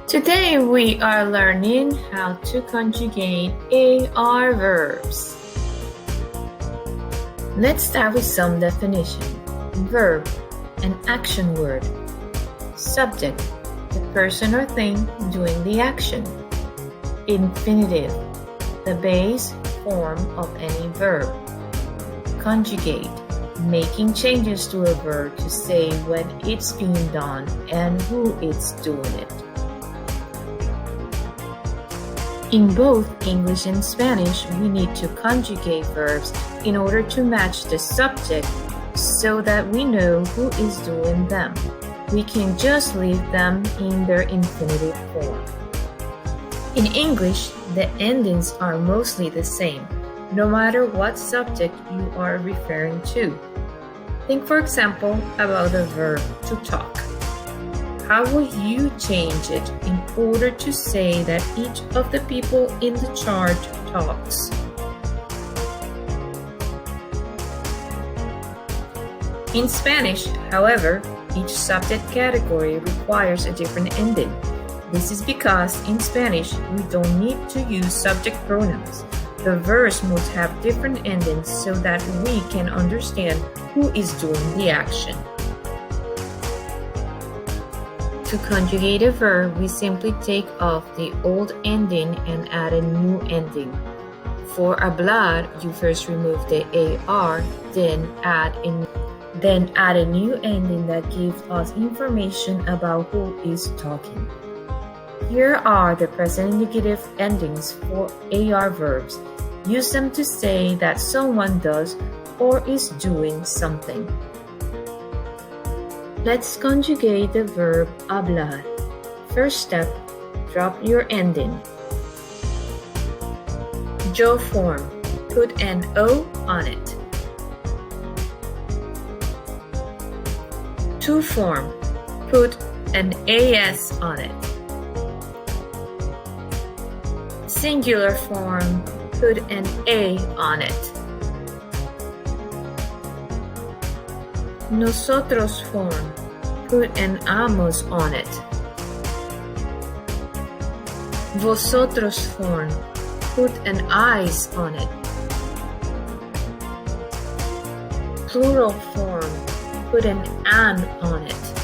Today we are learning how to conjugate AR verbs. Let's start with some definition. Verb, an action word. Subject, the person or thing doing the action. Infinitive, the base form of any verb. Conjugate, making changes to a verb to say when it's being done and who is doing it. In both English and Spanish, we need to conjugate verbs in order to match the subject so that we know who is doing them. We can just leave them in their infinitive form. In English, the endings are mostly the same, no matter what subject you are referring to. Think, for example, about the verb to talk. How will you change it in order to say that each of the people in the chart talks? In Spanish, however, each subject category requires a different ending. This is because in Spanish, we don't need to use subject pronouns. The verbs must have different endings so that we can understand who is doing the action. To conjugate a verb, we simply take off the old ending and add a new ending. For hablar, you first remove the AR, then add a new ending that gives us information about who is talking. Here are the present indicative endings for AR verbs. Use them to say that someone does or is doing something. Let's conjugate the verb hablar. First step, drop your ending. Yo form, put an O on it. To form, put an AS on it. Singular form, put an A on it. Nosotros form, put an amos on it. Vosotros form, put an eyes on it. Plural form, put an on it.